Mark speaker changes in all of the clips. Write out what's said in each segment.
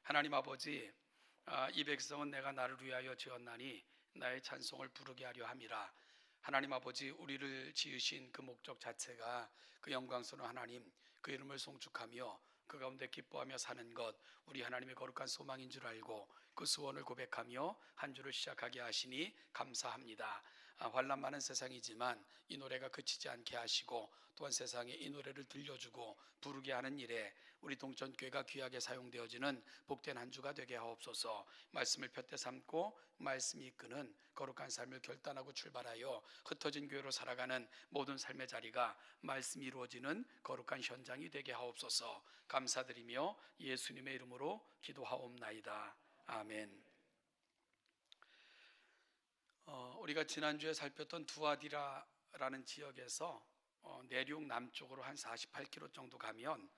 Speaker 1: 하나님 아버지, 이 백성은 내가 나를 위하여 지었나니 나의 찬송을 부르게 하려 함이라. 하나님 아버지, 우리를 지으신 그 목적 자체가 그 영광스러운 하나님, 그 이름을 송축하며 그 가운데 기뻐하며 사는 것, 우리 하나님의 거룩한 소망인 줄 알고 그 소원을 고백하며 한 주를 시작하게 하시니 감사합니다. 환난 많은 세상이지만 이 노래가 그치지 않게 하시고 또한 세상에 이 노래를 들려주고 부르게 하는 일에 우리 동천교회가 귀하게 사용되어지는 복된 한 주가 되게 하옵소서. 말씀을 푯대 삼고 말씀이 이끄는 거룩한 삶을 결단하고 출발하여 흩어진 교회로 살아가는 모든 삶의 자리가 말씀이 이루어지는 거룩한 현장이 되게 하옵소서. 감사드리며 예수님의 이름으로 기도하옵나이다. 아멘. 우리가 지난주에 살폈던 두아디라라는 지역에서 내륙 남쪽으로 한 48km 정도 가면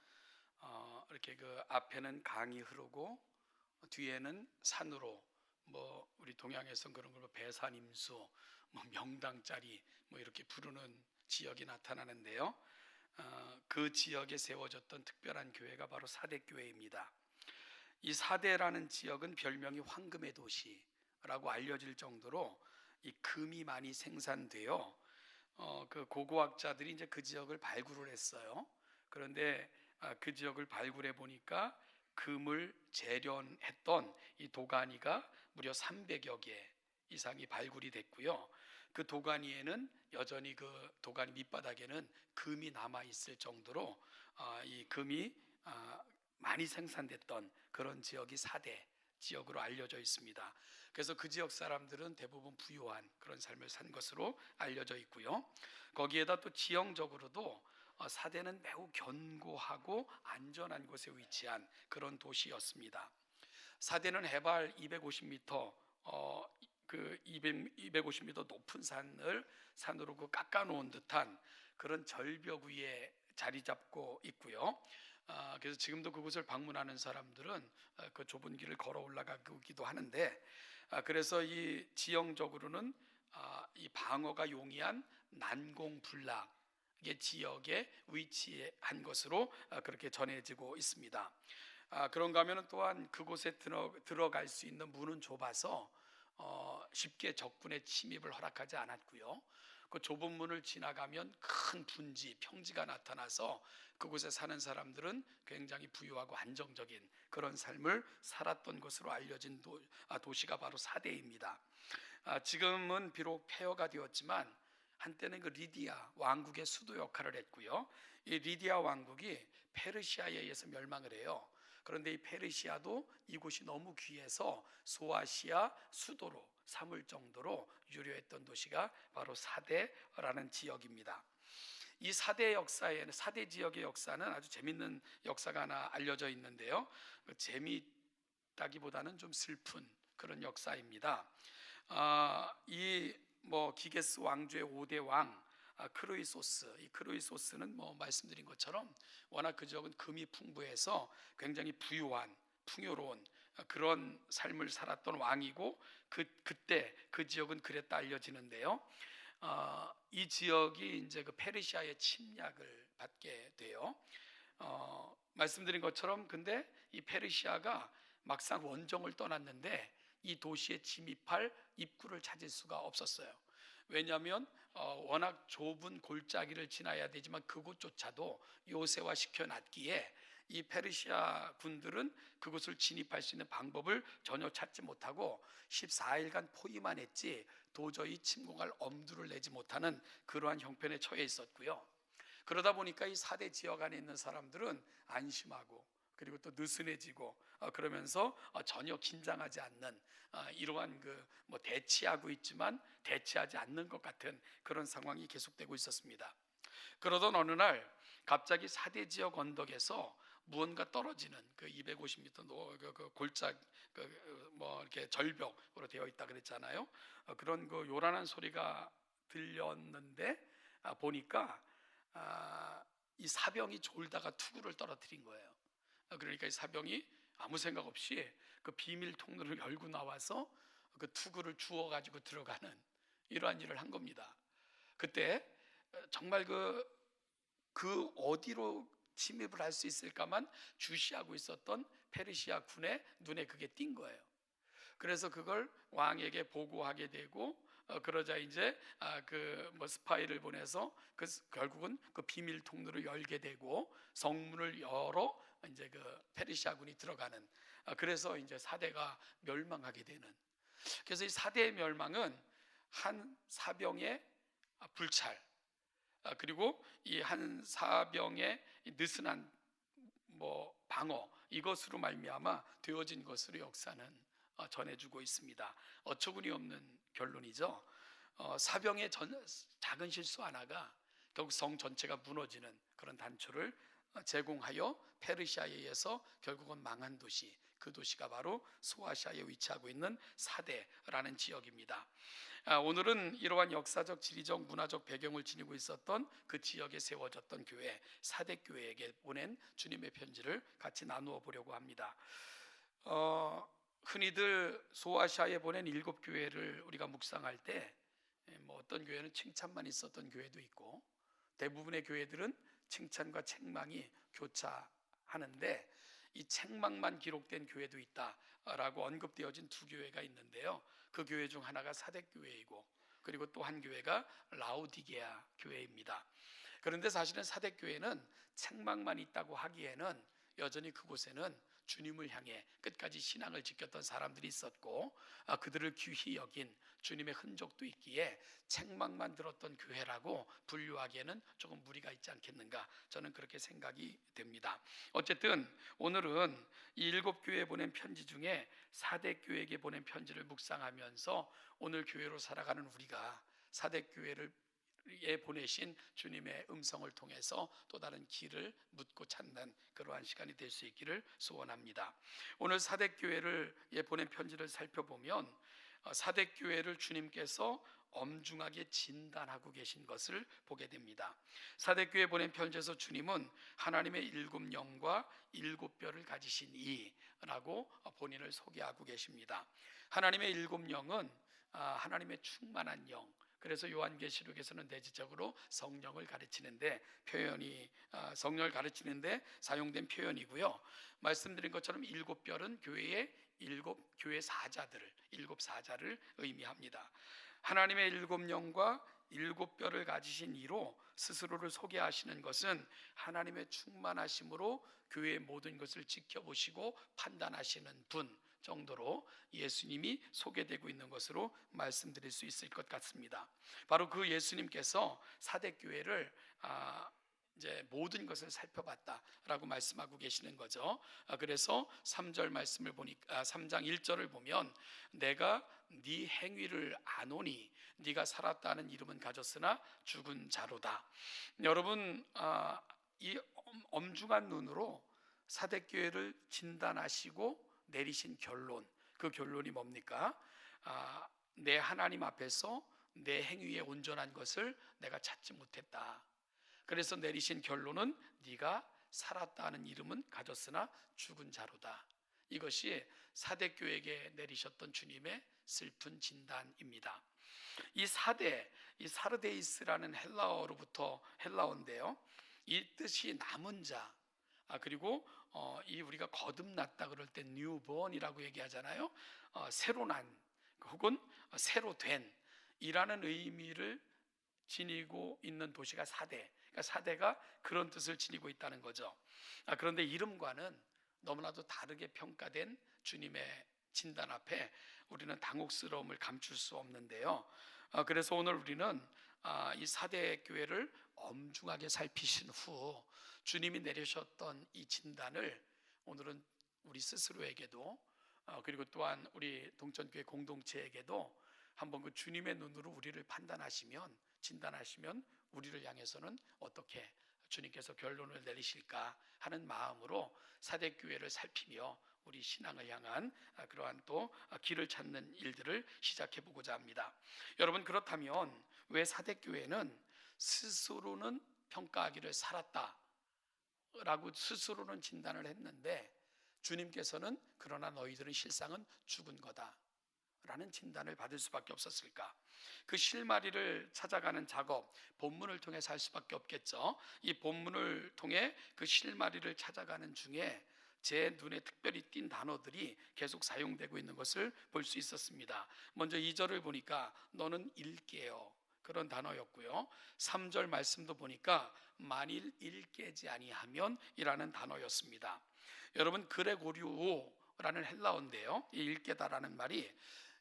Speaker 1: 이렇게 그 앞에는 강이 흐르고 뒤에는 산으로, 우리 동양에서는 그런 걸 배산임수, 명당짜리 이렇게 부르는 지역이 나타나는데요. 그 지역에 세워졌던 특별한 교회가 바로 사대교회입니다. 이 사대라는 지역은 별명이 황금의 도시라고 알려질 정도로 이 금이 많이 생산되어 그 고고학자들이 이제 그 지역을 발굴을 했어요. 그런데 그 지역을 발굴해 보니까 금을 재련했던 이 도가니가 무려 300여 개 이상이 발굴이 됐고요. 그 도가니에는 여전히 그 도가니 밑바닥에는 금이 남아 있을 정도로 이 금이 많이 생산됐던 그런 지역이 사대 지역으로 알려져 있습니다. 그래서 그 지역 사람들은 대부분 부유한 그런 삶을 산 것으로 알려져 있고요. 거기에다 또 지형적으로도 사대는 매우 견고하고 안전한 곳에 위치한 그런 도시였습니다. 사대는 해발 250m, 그 250m 높은 산으로 그 깎아놓은 듯한 그런 절벽 위에 자리 잡고 있고요. 그래서 지금도 그곳을 방문하는 사람들은 그 좁은 길을 걸어 올라가기도 하는데, 그래서 이 지형적으로는 이 방어가 용이한 난공불락의 지역에 위치한 것으로 그렇게 전해지고 있습니다. 그런가 하면 또한 그곳에 들어갈 수 있는 문은 좁아서 쉽게 적군의 침입을 허락하지 않았고요. 그 좁은 문을 지나가면 큰 분지, 평지가 나타나서 그곳에 사는 사람들은 굉장히 부유하고 안정적인 그런 삶을 살았던 것으로 알려진 도시가 바로 사대입니다. 지금은 비록 폐허가 되었지만 한때는 그 리디아 왕국의 수도 역할을 했고요. 이 리디아 왕국이 페르시아에 의해서 멸망을 해요. 그런데 이 페르시아도 이곳이 너무 귀해서 소아시아 수도로 삼을 정도로 유려했던 도시가 바로 사대라는 지역입니다. 이 사대 지역의 역사는 아주 재밌는 역사가 하나 알려져 있는데요. 재미있다기보다는 좀 슬픈 그런 역사입니다. 이 기게스 왕조의 5대 왕 이 크루이소스는 말씀드린 것처럼 워낙 그 지역은 금이 풍부해서 굉장히 부유한 풍요로운 그런 삶을 살았던 왕이고 그때 그 지역은 그랬다 알려지는데요. 이 지역이 이제 그 페르시아의 침략을 받게 돼요. 말씀드린 것처럼 근데 이 페르시아가 막상 원정을 떠났는데 이 도시에 침입할 입구를 찾을 수가 없었어요. 왜냐하면 워낙 좁은 골짜기를 지나야 되지만 그곳조차도 요새화 시켜놨기에 이 페르시아 군들은 그곳을 진입할 수 있는 방법을 전혀 찾지 못하고 14일간 포위만 했지 도저히 침공할 엄두를 내지 못하는 그러한 형편에 처해 있었고요. 그러다 보니까 이 사대 지역 안에 있는 사람들은 안심하고 그리고 또 느슨해지고 그러면서 전혀 긴장하지 않는 이러한 대치하고 있지만 대치하지 않는 것 같은 그런 상황이 계속되고 있었습니다. 그러던 어느 날 갑자기 사대 지역 언덕에서 무언가 떨어지는 그 250m 그 골짜 이렇게 절벽으로 되어 있다 그랬잖아요. 그런 그 요란한 소리가 들렸는데 보니까 이 사병이 졸다가 투구를 떨어뜨린 거예요. 그러니까 이 사병이 아무 생각 없이 그 비밀 통로를 열고 나와서 그 투구를 주워 가지고 들어가는 이러한 일을 한 겁니다. 그때 정말 그 어디로 침입을 할 수 있을까만 주시하고 있었던 페르시아 군의 눈에 그게 띈 거예요. 그래서 그걸 왕에게 보고하게 되고 그러자 이제 그 뭐 스파이를 보내서 결국은 그 비밀 통로를 열게 되고 성문을 열어 이제 그 페르시아군이 들어가는, 그래서 이제 사대가 멸망하게 되는. 그래서 이 사대의 멸망은 한 사병의 불찰, 그리고 이 한 사병의 느슨한 뭐 방어, 이것으로 말미암아 되어진 것으로 역사는 전해주고 있습니다. 어처구니 없는 결론이죠. 사병의 작은 실수 하나가 결국 성 전체가 무너지는 그런 단초를 제공하여 페르시아에 의해서 결국은 망한 도시, 그 도시가 바로 소아시아에 위치하고 있는 사대라는 지역입니다. 오늘은 이러한 역사적, 지리적, 문화적 배경을 지니고 있었던 그 지역에 세워졌던 교회, 사대교회에게 보낸 주님의 편지를 같이 나누어 보려고 합니다. 흔히들 소아시아에 보낸 7교회를 우리가 묵상할 때 뭐 어떤 교회는 칭찬만 있었던 교회도 있고, 대부분의 교회들은 칭찬과 책망이 교차하는데 이 책망만 기록된 교회도 있다라고 언급되어진 2교회가 있는데요. 그 교회 중 하나가 사대교회이고, 그리고 또 한 교회가 라오디게아 교회입니다. 그런데 사실은 사대교회는 책망만 있다고 하기에는 여전히 그곳에는 주님을 향해 끝까지 신앙을 지켰던 사람들이 있었고, 그들을 귀히 여긴 주님의 흔적도 있기에 책망만 들었던 교회라고 분류하기에는 조금 무리가 있지 않겠는가, 저는 그렇게 생각이 됩니다. 어쨌든 오늘은 이 7교회에 보낸 편지 중에 사대교회에게 보낸 편지를 묵상하면서 오늘 교회로 살아가는 우리가 사대교회를 보내신 주님의 음성을 통해서 또 다른 길을 묻고 찾는 그러한 시간이 될 수 있기를 소원합니다. 오늘 사대교회를 보낸 편지를 살펴보면 사대교회를 주님께서 엄중하게 진단하고 계신 것을 보게 됩니다. 사대교회에 보낸 편지에서 주님은 하나님의 7 영과 7 뼈를 가지신 이라고 본인을 소개하고 계십니다. 하나님의 7 영은 하나님의 충만한 영, 그래서 요한계시록에서는 대체적으로 성령을 가르치는데 성령을 가르치는데 사용된 표현이고요. 말씀드린 것처럼 7 뼈는 교회의 7 교회 사자들을, 7 사자를 의미합니다. 하나님의 7 영과 7 뼈를 가지신 이로 스스로를 소개하시는 것은 하나님의 충만하심으로 교회의 모든 것을 지켜보시고 판단하시는 분 정도로 예수님이 소개되고 있는 것으로 말씀드릴 수 있을 것 같습니다. 바로 그 예수님께서 사대교회를 이제 모든 것을 살펴봤다라고 말씀하고 계시는 거죠. 그래서 3절 말씀을 보니까 3장 1절을 보면 내가 네 행위를 아노니 네가 살았다는 이름은 가졌으나 죽은 자로다. 여러분, 이 엄중한 눈으로 사대교회를 진단하시고 내리신 결론, 그 결론이 뭡니까? 내 하나님 앞에서 내 행위에 온전한 것을 내가 찾지 못했다. 그래서 내리신 결론은 네가 살았다는 이름은 가졌으나 죽은 자로다. 이것이 사대교회에게 내리셨던 주님의 슬픈 진단입니다. 이 사르데이스라는 헬라어인데요. 이 뜻이 남은 자, 그리고 이 우리가 거듭났다 그럴 때 뉴본이라고 얘기하잖아요. 새로 난 혹은 새로 된 이라는 의미를 지니고 있는 도시가 사대. 그러니까 사대가 그런 뜻을 지니고 있다는 거죠. 그런데 이름과는 너무나도 다르게 평가된 주님의 진단 앞에 우리는 당혹스러움을 감출 수 없는데요. 그래서 오늘 우리는 이 사대 교회를 엄중하게 살피신 후 주님이 내리셨던 이 진단을 오늘은 우리 스스로에게도 그리고 또한 우리 동천교회 공동체에게도 한번 그 주님의 눈으로 우리를 판단하시면, 진단하시면 우리를 향해서는 어떻게 주님께서 결론을 내리실까 하는 마음으로 사대교회를 살피며 우리 신앙을 향한 그러한 또 길을 찾는 일들을 시작해 보고자 합니다. 여러분, 그렇다면 왜 사대교회는 스스로는 평가하기를 살았다라고 스스로는 진단을 했는데 주님께서는 그러나 너희들은 실상은 죽은 거다 라는 진단을 받을 수밖에 없었을까? 그 실마리를 찾아가는 작업, 본문을 통해서 할 수밖에 없겠죠. 이 본문을 통해 그 실마리를 찾아가는 중에 제 눈에 특별히 띈 단어들이 계속 사용되고 있는 것을 볼 수 있었습니다. 먼저 2절을 보니까 너는 일깨어, 그런 단어였고요. 3절 말씀도 보니까 만일 일깨지 아니하면 이라는 단어였습니다. 여러분, 그레고리오라는 헬라어인데요, 이 일깨다라는 말이,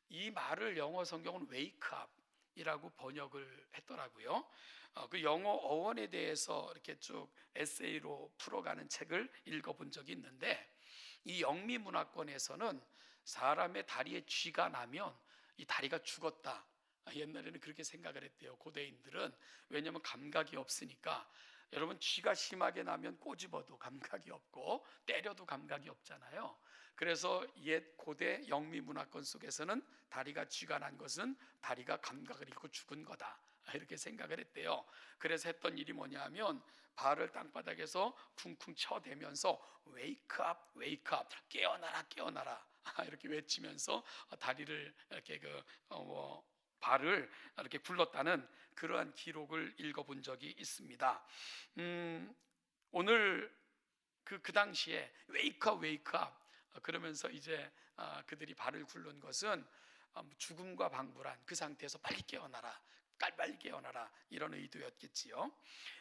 Speaker 1: 이 말을 영어 성경은 wake up 이라고 번역을 했더라고요. 그 영어 어원에 대해서 이렇게 쭉 에세이로 풀어가는 책을 읽어본 적이 있는데, 이 영미문화권에서는 사람의 다리에 쥐가 나면 이 다리가 죽었다, 옛날에는 그렇게 생각을 했대요, 고대인들은. 왜냐하면 감각이 없으니까. 여러분, 쥐가 심하게 나면 꼬집어도 감각이 없고 때려도 감각이 없잖아요. 그래서 옛 고대 영미 문화권 속에서는 다리가 쥐가 난 것은 다리가 감각을 잃고 죽은 거다, 이렇게 생각을 했대요. 그래서 했던 일이 뭐냐면 발을 땅바닥에서 쿵쿵 쳐대면서 wake up, wake up, 깨어나라, 깨어나라, 이렇게 외치면서 다리를 이렇게 발을 이렇게 굴렀다는 그러한 기록을 읽어본 적이 있습니다. 오늘 그 당시에 wake up, wake up 그러면서 이제 그들이 발을 굴른 것은 죽음과 방불한 그 상태에서 빨리 깨어나라, 빨리 깨어나라, 이런 의도였겠지요.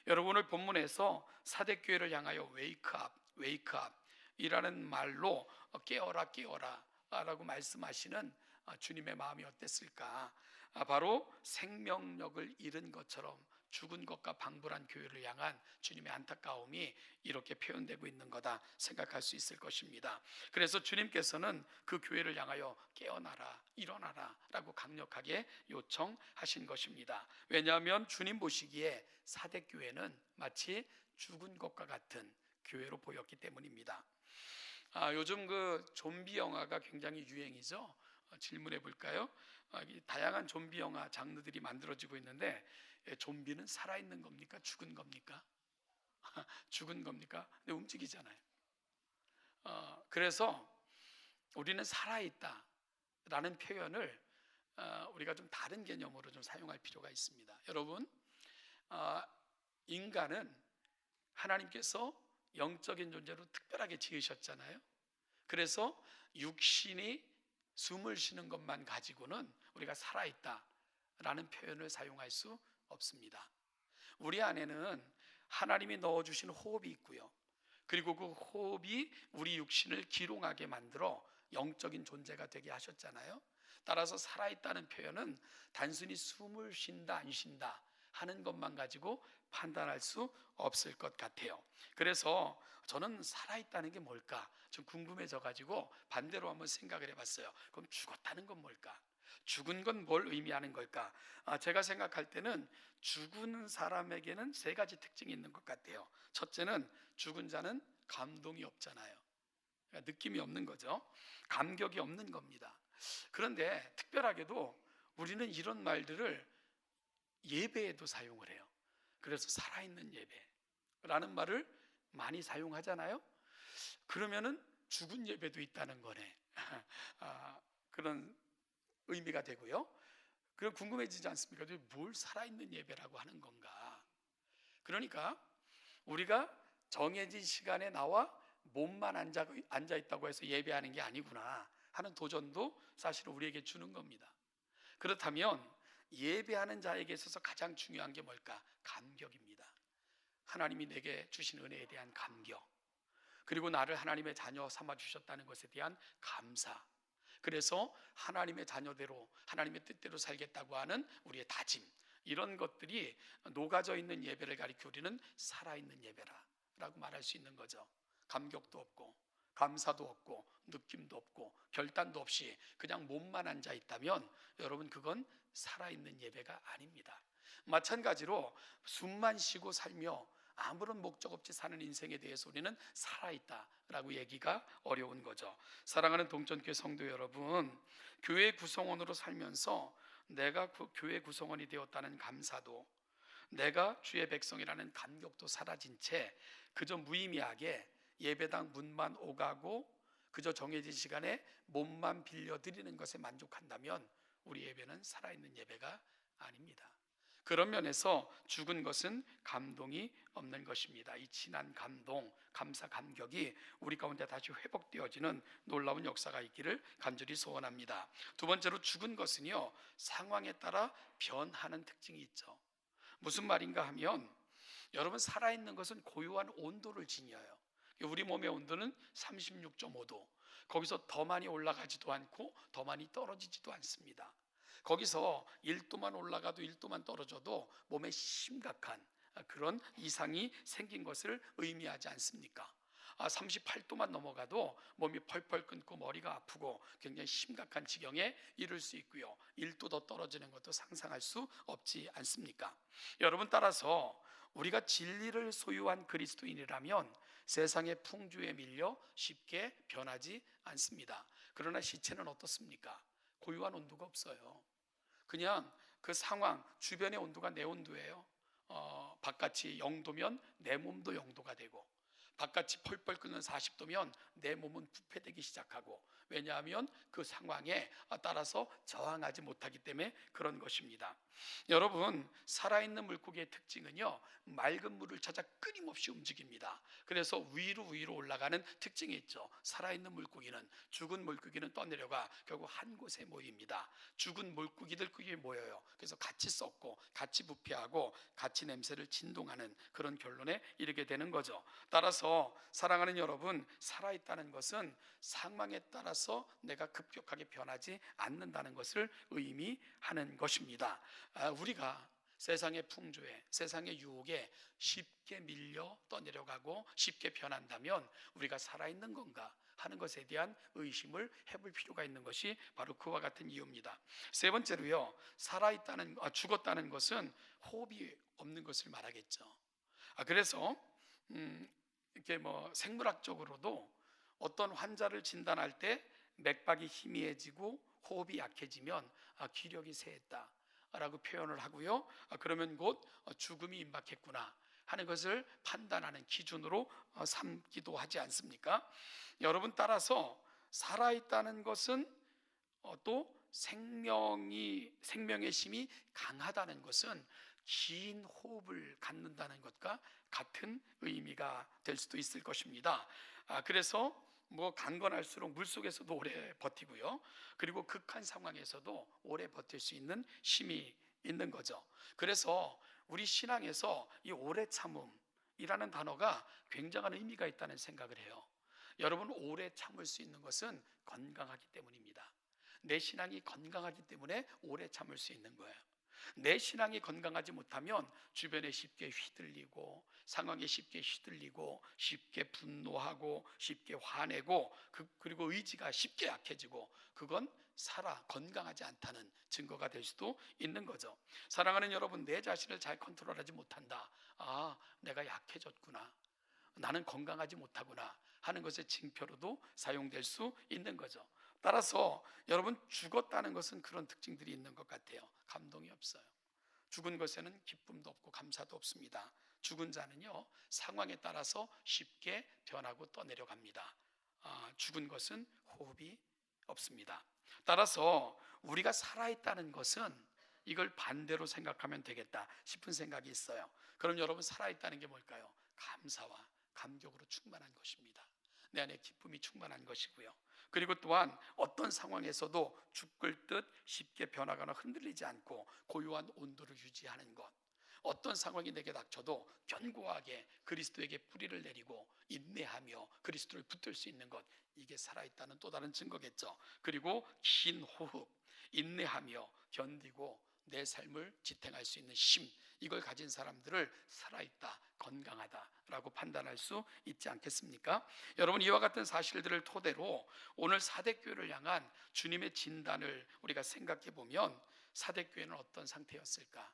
Speaker 1: 여러분, 오늘 본문에서 사대교회를 향하여 wake up, wake up 이라는 말로 깨어라, 깨어라 라고 말씀하시는 주님의 마음이 어땠을까? 바로 생명력을 잃은 것처럼 죽은 것과 방불한 교회를 향한 주님의 안타까움이 이렇게 표현되고 있는 거다 생각할 수 있을 것입니다. 그래서 주님께서는 그 교회를 향하여 깨어나라, 일어나라 라고 강력하게 요청하신 것입니다. 왜냐하면 주님 보시기에 사대교회는 마치 죽은 것과 같은 교회로 보였기 때문입니다. 요즘 그 좀비 영화가 굉장히 유행이죠. 질문해 볼까요? 다양한 좀비 영화 장르들이 만들어지고 있는데, 좀비는 살아있는 겁니까? 죽은 겁니까? 죽은 겁니까? 근데 움직이잖아요. 그래서 우리는 살아있다 라는 표현을 우리가 좀 다른 개념으로 좀 사용할 필요가 있습니다. 여러분, 인간은 하나님께서 영적인 존재로 특별하게 지으셨잖아요. 그래서 육신이 숨을 쉬는 것만 가지고는 우리가 살아있다 라는 표현을 사용할 수 없습니다. 우리 안에는 하나님이 넣어주신 호흡이 있고요, 그리고 그 호흡이 우리 육신을 기롱하게 만들어 영적인 존재가 되게 하셨잖아요. 따라서 살아있다는 표현은 단순히 숨을 쉰다 안 쉰다 하는 것만 가지고 판단할 수 없을 것 같아요. 그래서 저는 살아있다는 게 뭘까 좀 궁금해져 가지고 반대로 한번 생각을 해봤어요. 그럼 죽었다는 건 뭘까? 죽은 건 뭘 의미하는 걸까? 제가 생각할 때는 죽은 사람에게는 세 가지 특징이 있는 것 같아요. 첫째는 죽은 자는 감동이 없잖아요. 그러니까 느낌이 없는 거죠. 감격이 없는 겁니다. 그런데 특별하게도 우리는 이런 말들을 예배에도 사용을 해요. 그래서 살아있는 예배라는 말을 많이 사용하잖아요. 그러면은 죽은 예배도 있다는 거네. 그런 의미가 되고요. 그럼 궁금해지지 않습니까? 뭘 살아있는 예배라고 하는 건가? 그러니까 우리가 정해진 시간에 나와 몸만 앉아 있다고 해서 예배하는 게 아니구나 하는 도전도 사실 우리에게 주는 겁니다. 그렇다면 예배하는 자에게 있어서 가장 중요한 게 뭘까? 감격입니다. 하나님이 내게 주신 은혜에 대한 감격, 그리고 나를 하나님의 자녀 삼아 주셨다는 것에 대한 감사, 그래서 하나님의 자녀대로 하나님의 뜻대로 살겠다고 하는 우리의 다짐, 이런 것들이 녹아져 있는 예배를 가리켜 우리는 살아있는 예배라고 말할 수 있는 거죠. 감격도 없고 감사도 없고 느낌도 없고 결단도 없이 그냥 몸만 앉아 있다면 여러분, 그건 살아있는 예배가 아닙니다. 마찬가지로 숨만 쉬고 살며 아무런 목적 없이 사는 인생에 대해서 우리는 살아있다라고 얘기가 어려운 거죠. 사랑하는 동천교회 성도 여러분, 교회 구성원으로 살면서 내가 교회 구성원이 되었다는 감사도, 내가 주의 백성이라는 감격도 사라진 채 그저 무의미하게 예배당 문만 오가고 그저 정해진 시간에 몸만 빌려드리는 것에 만족한다면 우리 예배는 살아있는 예배가 아닙니다. 그런 면에서 죽은 것은 감동이 없는 것입니다. 이 진한 감동, 감사, 감격이 우리 가운데 다시 회복되어지는 놀라운 역사가 있기를 간절히 소원합니다. 두 번째로 죽은 것은요, 상황에 따라 변하는 특징이 있죠. 무슨 말인가 하면, 여러분, 살아있는 것은 고유한 온도를 지녀요. 우리 몸의 온도는 36.5도. 거기서 더 많이 올라가지도 않고 더 많이 떨어지지도 않습니다. 거기서 1도만 올라가도 1도만 떨어져도 몸에 심각한 그런 이상이 생긴 것을 의미하지 않습니까? 38도만 넘어가도 몸이 펄펄 끓고 머리가 아프고 굉장히 심각한 지경에 이를 수 있고요. 1도 더 떨어지는 것도 상상할 수 없지 않습니까? 여러분, 따라서 우리가 진리를 소유한 그리스도인이라면 세상의 풍조에 밀려 쉽게 변하지 않습니다. 그러나 시체는 어떻습니까? 고유한 온도가 없어요. 그냥 그 상황, 주변의 온도가 내 온도예요. 바깥이 0도면 내 몸도 0도가 되고, 바깥이 펄펄 끓는 40도면 내 몸은 부패되기 시작하고, 왜냐하면 그 상황에 따라서 저항하지 못하기 때문에 그런 것입니다. 여러분, 살아있는 물고기의 특징은요, 맑은 물을 찾아 끊임없이 움직입니다. 그래서 위로 올라가는 특징이 있죠. 살아있는 물고기는, 죽은 물고기는 떠내려가 결국 한 곳에 모입니다. 죽은 물고기들끼리 모여요. 그래서 같이 썩고 같이 부패하고 같이 냄새를 진동하는 그런 결론에 이르게 되는 거죠. 따라서 사랑하는 여러분, 살아있다는 것은 상황에 따라서 내가 급격하게 변하지 않는다는 것을 의미하는 것입니다. 우리가 세상의 풍조에, 세상의 유혹에 쉽게 밀려 떠내려가고 쉽게 변한다면 우리가 살아있는 건가 하는 것에 대한 의심을 해볼 필요가 있는 것이 바로 그와 같은 이유입니다. 세 번째로요, 죽었다는 것은 호흡이 없는 것을 말하겠죠. 그래서 이렇게 생물학적으로도 어떤 환자를 진단할 때 맥박이 희미해지고 호흡이 약해지면 기력이 세했다 라고 표현을 하고요. 그러면 곧 죽음이 임박했구나 하는 것을 판단하는 기준으로 삼기도 하지 않습니까? 여러분, 따라서 살아있다는 것은 또 생명의 힘이 강하다는 것은 긴 호흡을 갖는다는 것과 같은 의미가 될 수도 있을 것입니다. 그래서 강건할수록 물속에서도 오래 버티고요. 그리고 극한 상황에서도 오래 버틸 수 있는 힘이 있는 거죠. 그래서 우리 신앙에서 이 오래 참음이라는 단어가 굉장한 의미가 있다는 생각을 해요. 여러분, 오래 참을 수 있는 것은 건강하기 때문입니다. 내 신앙이 건강하기 때문에 오래 참을 수 있는 거예요. 내 신앙이 건강하지 못하면 주변에 쉽게 휘둘리고, 상황에 쉽게 휘둘리고, 쉽게 분노하고, 쉽게 화내고, 그리고 의지가 쉽게 약해지고, 그건 건강하지 않다는 증거가 될 수도 있는 거죠. 사랑하는 여러분, 내 자신을 잘 컨트롤하지 못한다. 내가 약해졌구나, 나는 건강하지 못하구나 하는 것의 징표로도 사용될 수 있는 거죠. 따라서 여러분, 죽었다는 것은 그런 특징들이 있는 것 같아요. 감동이 없어요. 죽은 것에는 기쁨도 없고 감사도 없습니다. 죽은 자는요, 상황에 따라서 쉽게 변하고 떠내려갑니다. 죽은 것은 호흡이 없습니다. 따라서 우리가 살아있다는 것은 이걸 반대로 생각하면 되겠다 싶은 생각이 있어요. 그럼 여러분, 살아있다는 게 뭘까요? 감사와 감격으로 충만한 것입니다. 내 안에 기쁨이 충만한 것이고요. 그리고 또한 어떤 상황에서도 죽을 듯 쉽게 변하거나 흔들리지 않고 고요한 온도를 유지하는 것, 어떤 상황이 내게 닥쳐도 견고하게 그리스도에게 뿌리를 내리고 인내하며 그리스도를 붙들 수 있는 것, 이게 살아있다는 또 다른 증거겠죠. 그리고 긴 호흡, 인내하며 견디고 내 삶을 지탱할 수 있는 힘, 이걸 가진 사람들을 살아있다, 건강하다라고 판단할 수 있지 않겠습니까? 여러분, 이와 같은 사실들을 토대로 오늘 사대교회를 향한 주님의 진단을 우리가 생각해 보면, 사대교회는 어떤 상태였을까?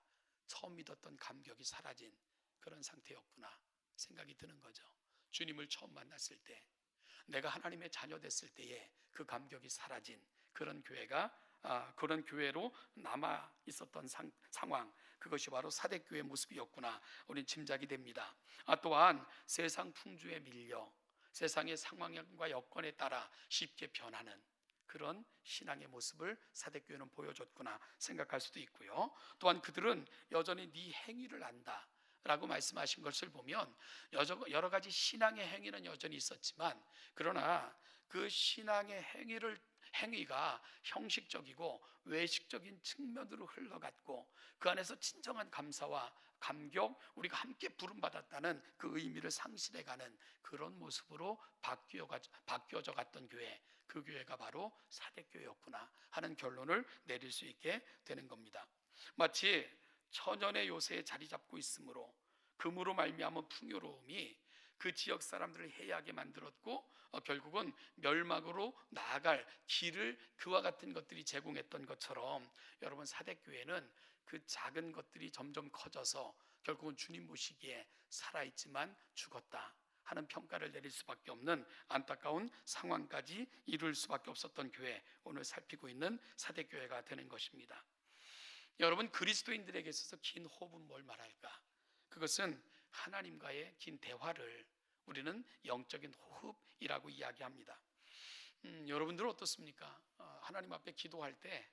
Speaker 1: 처음 믿었던 감격이 사라진 그런 상태였구나 생각이 드는 거죠. 주님을 처음 만났을 때, 내가 하나님의 자녀 됐을 때에 그 감격이 사라진 그런 교회로 남아 있었던 상황, 그것이 바로 사대교회의 모습이었구나 우리는 짐작이 됩니다. 또한 세상 풍조에 밀려 세상의 상황과 여건에 따라 쉽게 변하는 그런 신앙의 모습을 사대교회는 보여줬구나 생각할 수도 있고요. 또한 그들은 여전히 네 행위를 안다 라고 말씀하신 것을 보면 여러 가지 신앙의 행위는 여전히 있었지만, 그러나 그 신앙의 행위가 형식적이고 외식적인 측면으로 흘러갔고, 그 안에서 진정한 감사와 감격, 우리가 함께 부름받았다는 그 의미를 상실해가는 그런 모습으로 바뀌어져 갔던 교회, 그 교회가 바로 사대교회였구나 하는 결론을 내릴 수 있게 되는 겁니다. 마치 천연의 요새에 자리 잡고 있으므로 금으로 말미암은 풍요로움이 그 지역 사람들을 해이하게 만들었고, 결국은 멸망으로 나아갈 길을 그와 같은 것들이 제공했던 것처럼, 여러분 사대교회는 그 작은 것들이 점점 커져서 결국은 주님 보시기에 살아있지만 죽었다 하는 평가를 내릴 수밖에 없는 안타까운 상황까지 이룰 수밖에 없었던 교회, 오늘 살피고 있는 사대교회가 되는 것입니다. 여러분, 그리스도인들에게 있어서 긴 호흡은 뭘 말할까? 그것은 하나님과의 긴 대화를 우리는 영적인 호흡이라고 이야기합니다. 여러분들은 어떻습니까? 하나님 앞에 기도할 때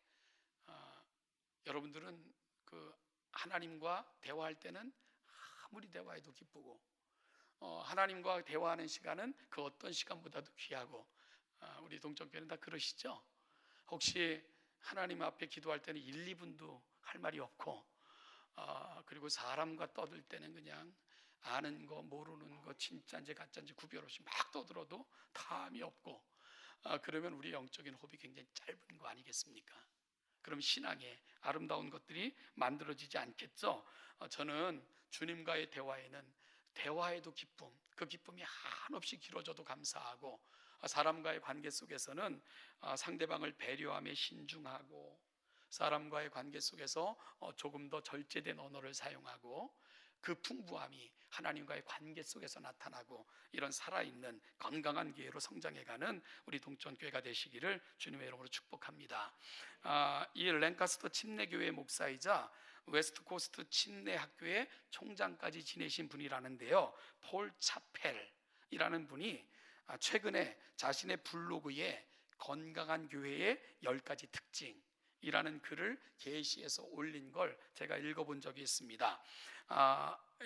Speaker 1: 여러분들은 그 하나님과 대화할 때는 아무리 대화해도 기쁘고, 하나님과 대화하는 시간은 그 어떤 시간보다도 귀하고, 우리 동정교회는 다 그러시죠? 혹시 하나님 앞에 기도할 때는 1, 2분도 할 말이 없고, 그리고 사람과 떠들 때는 그냥 아는 거 모르는 거 진짜인지 가짜인지 구별 없이 막 떠들어도 담이 없고, 그러면 우리 영적인 호흡이 굉장히 짧은 거 아니겠습니까? 그럼 신앙의 아름다운 것들이 만들어지지 않겠죠? 저는 주님과의 대화에도 기쁨, 그 기쁨이 한없이 길어져도 감사하고, 사람과의 관계 속에서는 상대방을 배려하며 신중하고, 사람과의 관계 속에서 조금 더 절제된 언어를 사용하고, 그 풍부함이 하나님과의 관계 속에서 나타나고, 이런 살아있는 건강한 교회로 성장해가는 우리 동천교회가 되시기를 주님의 이름으로 축복합니다. 이 랭카스터 침례교회 목사이자 웨스트코스트 침례학교의 총장까지 지내신 분이라는데요, 폴 차펠이라는 분이 최근에 자신의 블로그에 건강한 교회의 10가지 특징이라는 글을 게시해서 올린 걸 제가 읽어본 적이 있습니다.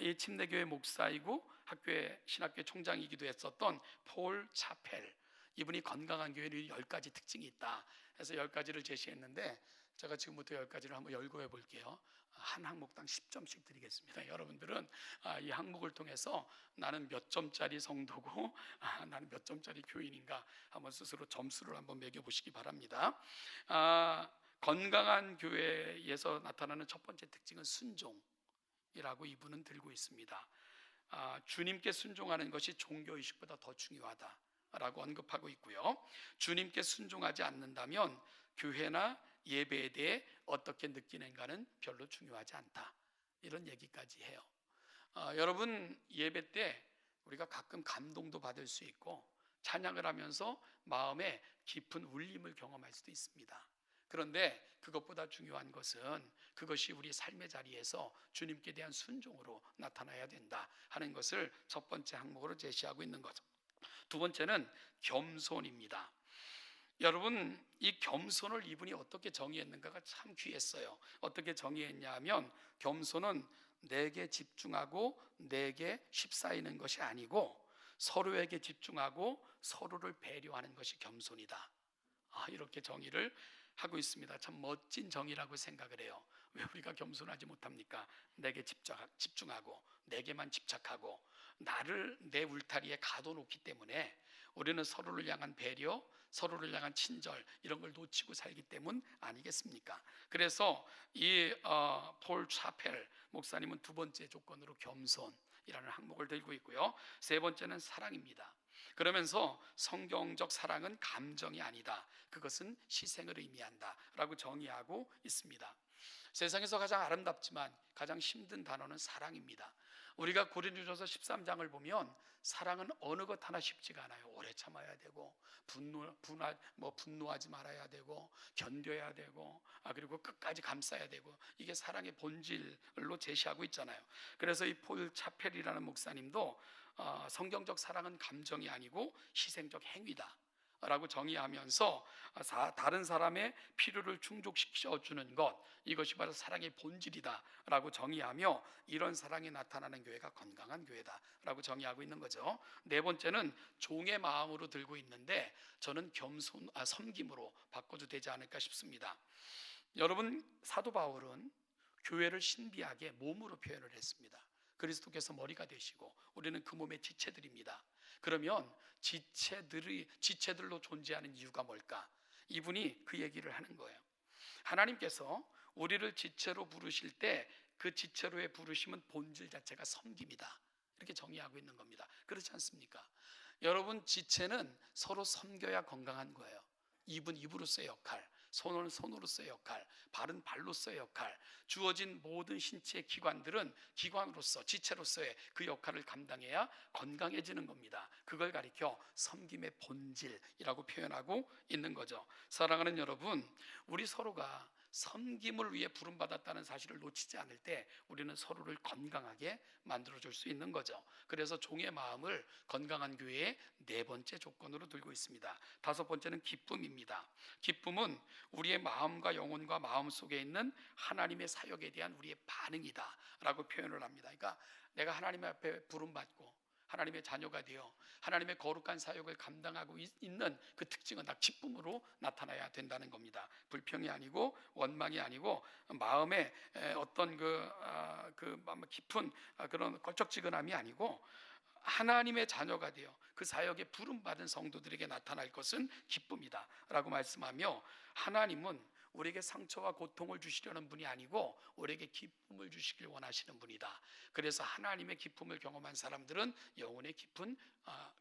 Speaker 1: 이 침례교회 목사이고 학교의 신학교 총장이기도 했었던 폴 차펠, 이분이 건강한 교회의 10가지 특징이 있다 해서 10가지를 제시했는데, 제가 지금부터 10가지를 한번 열거해 볼게요. 한 항목당 10점씩 드리겠습니다. 여러분들은 이 항목을 통해서 나는 몇 점짜리 성도고 나는 몇 점짜리 교인인가 한번 스스로 점수를 한번 매겨보시기 바랍니다. 건강한 교회에서 나타나는 첫 번째 특징은 순종이라고 이분은 들고 있습니다. 주님께 순종하는 것이 종교의식보다 더 중요하다라고 언급하고 있고요. 주님께 순종하지 않는다면 교회나 예배에 대해 어떻게 느끼는가는 별로 중요하지 않다, 이런 얘기까지 해요. 여러분, 예배 때 우리가 가끔 감동도 받을 수 있고 찬양을 하면서 마음에 깊은 울림을 경험할 수도 있습니다. 그런데 그것보다 중요한 것은 그것이 우리 삶의 자리에서 주님께 대한 순종으로 나타나야 된다 하는 것을 첫 번째 항목으로 제시하고 있는 거죠. 두 번째는 겸손입니다. 여러분, 이 겸손을 이분이 어떻게 정의했는가가 참 귀했어요. 어떻게 정의했냐 하면, 겸손은 내게 집중하고 내게 휩싸이는 것이 아니고 서로에게 집중하고 서로를 배려하는 것이 겸손이다, 이렇게 정의를 하고 있습니다. 참 멋진 정의라고 생각을 해요. 왜 우리가 겸손하지 못합니까? 내게 집중하고 내게만 집착하고 나를 내 울타리에 가둬놓기 때문에 우리는 서로를 향한 배려, 서로를 향한 친절, 이런 걸 놓치고 살기 때문 아니겠습니까? 그래서 이 폴 차펠 목사님은 두 번째 조건으로 겸손이라는 항목을 들고 있고요. 세 번째는 사랑입니다. 그러면서 성경적 사랑은 감정이 아니다, 그것은 희생을 의미한다 라고 정의하고 있습니다. 세상에서 가장 아름답지만 가장 힘든 단어는 사랑입니다. 우리가 고린도전서 13장을 보면 사랑은 어느 것 하나 쉽지가 않아요. 오래 참아야 되고 분노하지 말아야 되고 견뎌야 되고 그리고 끝까지 감싸야 되고, 이게 사랑의 본질로 제시하고 있잖아요. 그래서 이 폴 차펠이라는 목사님도 성경적 사랑은 감정이 아니고 희생적 행위다, 라고 정의하면서 다른 사람의 필요를 충족시켜 주는 것, 이것이 바로 사랑의 본질이다 라고 정의하며 이런 사랑이 나타나는 교회가 건강한 교회다 라고 정의하고 있는 거죠. 네 번째는 종의 마음으로 들고 있는데 저는 섬김으로 바꿔도 되지 않을까 싶습니다. 여러분, 사도 바울은 교회를 신비하게 몸으로 표현을 했습니다. 그리스도께서 머리가 되시고 우리는 그 몸의 지체들입니다. 그러면 지체들로 존재하는 이유가 뭘까? 이분이 그 얘기를 하는 거예요. 하나님께서 우리를 지체로 부르실 때 그 지체로의 부르심은 본질 자체가 섬김이다, 이렇게 정의하고 있는 겁니다. 그렇지 않습니까? 여러분, 지체는 서로 섬겨야 건강한 거예요. 입은 입으로서의 역할, 손은 손으로서의 역할, 발은 발로서의 역할, 주어진 모든 신체의 기관들은 기관으로서, 지체로서의 그 역할을 감당해야 건강해지는 겁니다. 그걸 가리켜 섬김의 본질이라고 표현하고 있는 거죠. 사랑하는 여러분, 우리 서로가 섬김을 위해 부름받았다는 사실을 놓치지 않을 때 우리는 서로를 건강하게 만들어줄 수 있는 거죠. 그래서 종의 마음을 건강한 교회의 네 번째 조건으로 들고 있습니다. 다섯 번째는 기쁨입니다. 기쁨은 우리의 마음과 영혼과 마음 속에 있는 하나님의 사역에 대한 우리의 반응이다 라고 표현을 합니다. 그러니까 내가 하나님 앞에 부름받고 하나님의 자녀가 되어 하나님의 거룩한 사역을 감당하고 있는 그 특징은 다 기쁨으로 나타나야 된다는 겁니다. 불평이 아니고 원망이 아니고 마음에 어떤 깊은 그런 걸쩍지근함이 아니고 하나님의 자녀가 되어 그 사역에 부름받은 성도들에게 나타날 것은 기쁨이다 라고 말씀하며, 하나님은 우리에게 상처와 고통을 주시려는 분이 아니고 우리에게 기쁨을 주시길 원하시는 분이다. 그래서 하나님의 기쁨을 경험한 사람들은 영혼의 깊은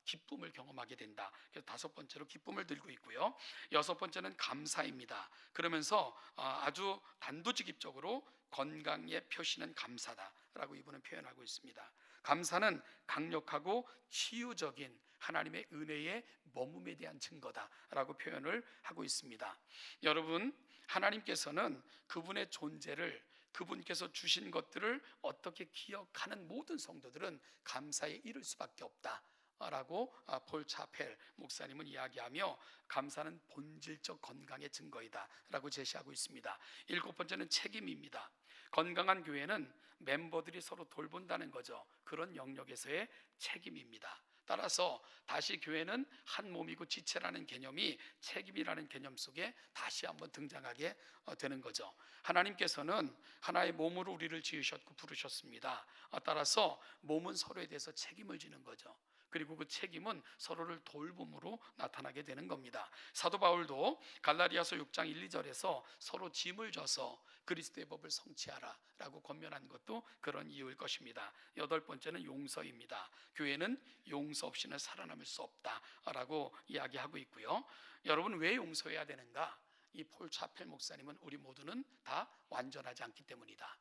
Speaker 1: 기쁨을 경험하게 된다. 그래서 다섯 번째로 기쁨을 들고 있고요. 여섯 번째는 감사입니다. 그러면서 아주 단도직입적으로 건강의 표시는 감사다 라고 이분은 표현하고 있습니다. 감사는 강력하고 치유적인 하나님의 은혜의 머금에 대한 증거다 라고 표현을 하고 있습니다. 여러분, 하나님께서는 그분의 존재를, 그분께서 주신 것들을 어떻게 기억하는 모든 성도들은 감사에 이를 수밖에 없다 라고 폴 차펠 목사님은 이야기하며, 감사는 본질적 건강의 증거이다 라고 제시하고 있습니다. 일곱 번째는 책임입니다. 건강한 교회는 멤버들이 서로 돌본다는 거죠. 그런 영역에서의 책임입니다. 따라서 다시 교회는 한 몸이고 지체라는 개념이 책임이라는 개념 속에 다시 한번 등장하게 되는 거죠. 하나님께서는 하나의 몸으로 우리를 지으셨고 부르셨습니다. 따라서 몸은 서로에 대해서 책임을 지는 거죠. 그리고 그 책임은 서로를 돌봄으로 나타나게 되는 겁니다. 사도 바울도 갈라디아서 6장 1, 2절에서 서로 짐을 져서 그리스도의 법을 성취하라 라고 권면한 것도 그런 이유일 것입니다. 여덟 번째는 용서입니다. 교회는 용서 없이는 살아남을 수 없다 라고 이야기하고 있고요. 여러분, 왜 용서해야 되는가? 이 폴 차펠 목사님은 우리 모두는 다 완전하지 않기 때문이다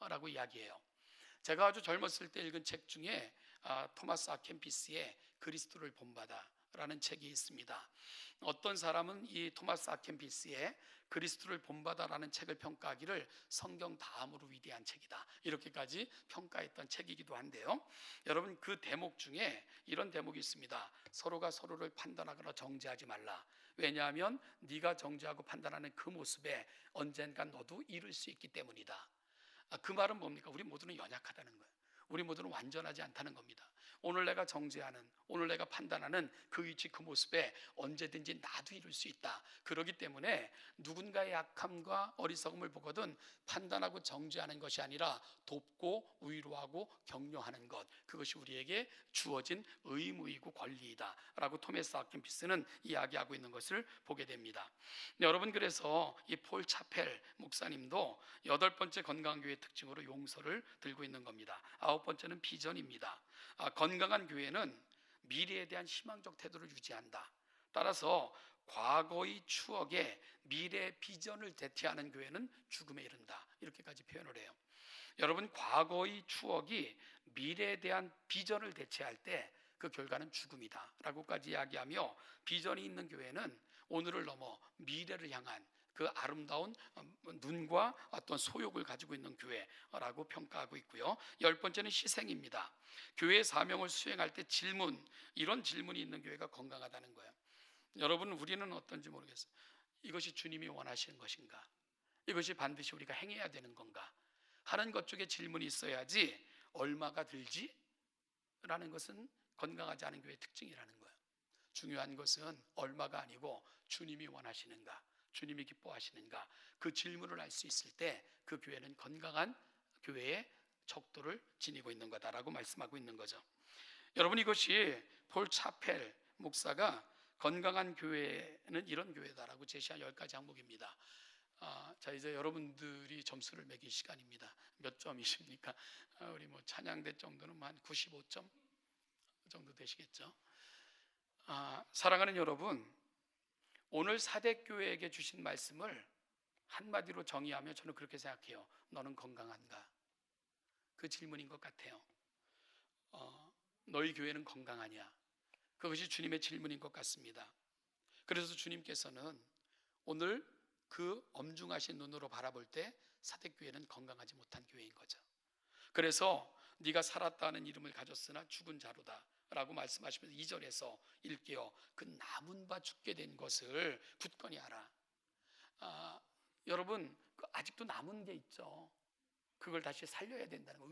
Speaker 1: 라고 이야기해요. 제가 아주 젊었을 때 읽은 책 중에 토마스 아켄피스의 그리스도를 본받아 라는 책이 있습니다. 어떤 사람은 이 토마스 아켄피스의 그리스도를 본받아라는 책을 평가하기를 성경 다음으로 위대한 책이다, 이렇게까지 평가했던 책이기도 한데요. 여러분, 그 대목 중에 이런 대목이 있습니다. 서로가 서로를 판단하거나 정죄하지 말라. 왜냐하면 네가 정죄하고 판단하는 그 모습에 언젠간 너도 이룰 수 있기 때문이다. 그 말은 뭡니까? 우리 모두는 연약하다는 거예요. 우리 모두는 완전하지 않다는 겁니다. 오늘 내가 정죄하는, 오늘 내가 판단하는 그 위치, 그 모습에 언제든지 나도 이룰 수 있다. 그렇기 때문에 누군가의 약함과 어리석음을 보거든 판단하고 정죄하는 것이 아니라 돕고 위로하고 격려하는 것, 그것이 우리에게 주어진 의무이고 권리이다 라고 토마스 아켄피스는 이야기하고 있는 것을 보게 됩니다. 여러분, 그래서 이 폴 차펠 목사님도 여덟 번째 건강교회 특징으로 용서를 들고 있는 겁니다. 아홉 번째는 비전입니다. 건강한 교회는 미래에 대한 희망적 태도를 유지한다. 따라서 과거의 추억에 미래의 비전을 대체하는 교회는 죽음에 이른다, 이렇게까지 표현을 해요. 여러분, 과거의 추억이 미래에 대한 비전을 대체할 때 그 결과는 죽음이다 라고까지 이야기하며, 비전이 있는 교회는 오늘을 넘어 미래를 향한 그 아름다운 눈과 어떤 소욕을 가지고 있는 교회라고 평가하고 있고요. 열 번째는 희생입니다. 교회의 사명을 수행할 때 이런 질문이 있는 교회가 건강하다는 거예요. 여러분, 우리는 어떤지 모르겠어요. 이것이 주님이 원하시는 것인가? 이것이 반드시 우리가 행해야 되는 건가? 하는 것 쪽에 질문이 있어야지 얼마가 들지? 라는 것은 건강하지 않은 교회의 특징이라는 거예요. 중요한 것은 얼마가 아니고 주님이 원하시는가, 주님이 기뻐하시는가, 그 질문을 알 수 있을 때 그 교회는 건강한 교회의 척도를 지니고 있는 거다라고 말씀하고 있는 거죠. 여러분, 이것이 폴 차펠 목사가 건강한 교회는 이런 교회다라고 제시한 10가지 항목입니다. 자, 이제 여러분들이 점수를 매길 시간입니다. 몇 점이십니까? 우리 뭐 찬양대 정도는 한 95점 정도 되시겠죠? 사랑하는 여러분, 오늘 사대교회에게 주신 말씀을 한마디로 정의하면 저는 그렇게 생각해요. 너는 건강한가? 그 질문인 것 같아요. 너희 교회는 건강하냐? 그것이 주님의 질문인 것 같습니다. 그래서 주님께서는 오늘 그 엄중하신 눈으로 바라볼 때 사대교회는 건강하지 못한 교회인 거죠. 그래서 네가 살았다는 이름을 가졌으나 죽은 자로다 라고 말씀하시면서 2절에서 읽게요. 그 남은 바 죽게 된 것을 굳건히 알아. 여러분, 아직도 남은 게 있죠. 그걸 다시 살려야 된다는 거,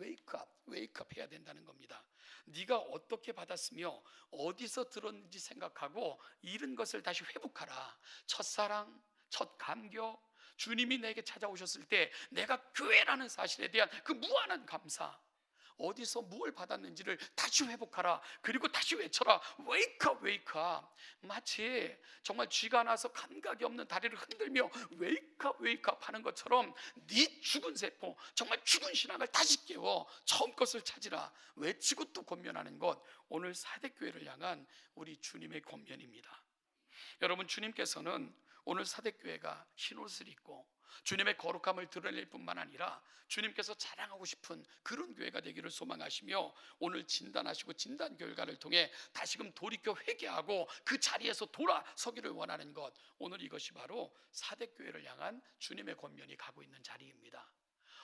Speaker 1: 웨이크업 해야 된다는 겁니다. 네가 어떻게 받았으며 어디서 들었는지 생각하고 잃은 것을 다시 회복하라. 첫사랑, 첫 감격, 주님이 내게 찾아오셨을 때 내가 교회라는 사실에 대한 그 무한한 감사, 어디서 무엇을 받았는지를 다시 회복하라. 그리고 다시 외쳐라. 웨이크업, 웨이크업. 마치 정말 쥐가 나서 감각이 없는 다리를 흔들며 웨이크업, 웨이크업 하는 것처럼 네 죽은 세포, 정말 죽은 신앙을 다시 깨워 처음 것을 찾으라 외치고 또 권면하는 것, 오늘 사대교회를 향한 우리 주님의 권면입니다. 여러분, 주님께서는 오늘 사대교회가 흰옷을 입고 주님의 거룩함을 드러낼 뿐만 아니라 주님께서 자랑하고 싶은 그런 교회가 되기를 소망하시며 오늘 진단하시고 진단 결과를 통해 다시금 돌이켜 회개하고 그 자리에서 돌아서기를 원하는 것, 오늘 이것이 바로 사대교회를 향한 주님의 권면이 가고 있는 자리입니다.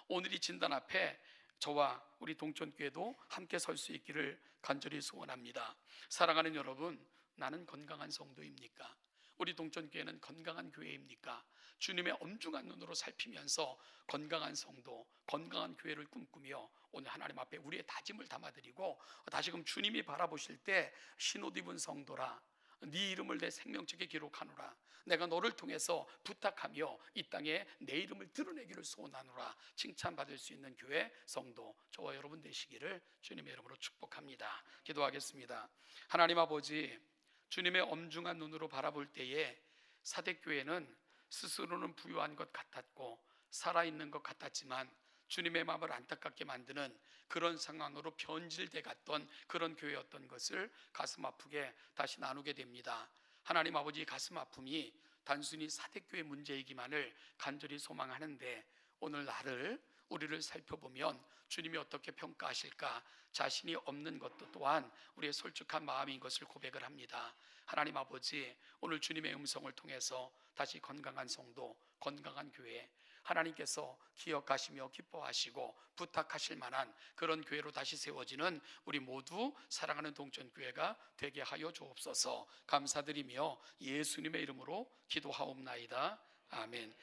Speaker 1: 오늘 이 진단 앞에 저와 우리 동천교회도 함께 설 수 있기를 간절히 소원합니다. 사랑하는 여러분, 나는 건강한 성도입니까? 우리 동천교회는 건강한 교회입니까? 주님의 엄중한 눈으로 살피면서 건강한 성도, 건강한 교회를 꿈꾸며 오늘 하나님 앞에 우리의 다짐을 담아드리고 다시금 주님이 바라보실 때 흰옷 입은 성도라, 네 이름을 내 생명책에 기록하노라, 내가 너를 통해서 부탁하며 이 땅에 내 이름을 드러내기를 소원하노라 칭찬받을 수 있는 교회 성도, 저와 여러분 되시기를 주님의 이름으로 축복합니다. 기도하겠습니다. 하나님 아버지, 주님의 엄중한 눈으로 바라볼 때에 사대교회는 스스로는 부유한 것 같았고 살아있는 것 같았지만 주님의 마음을 안타깝게 만드는 그런 상황으로 변질돼 갔던 그런 교회였던 것을 가슴 아프게 다시 나누게 됩니다. 하나님 아버지, 가슴 아픔이 단순히 사대교회 문제이기만을 간절히 소망하는데 오늘 우리를 살펴보면 주님이 어떻게 평가하실까, 자신이 없는 것도 또한 우리의 솔직한 마음인 것을 고백을 합니다. 하나님 아버지, 오늘 주님의 음성을 통해서 다시 건강한 성도, 건강한 교회, 하나님께서 기억하시며 기뻐하시고 부탁하실 만한 그런 교회로 다시 세워지는 우리 모두 사랑하는 동천교회가 되게 하여 주옵소서. 감사드리며 예수님의 이름으로 기도하옵나이다. 아멘.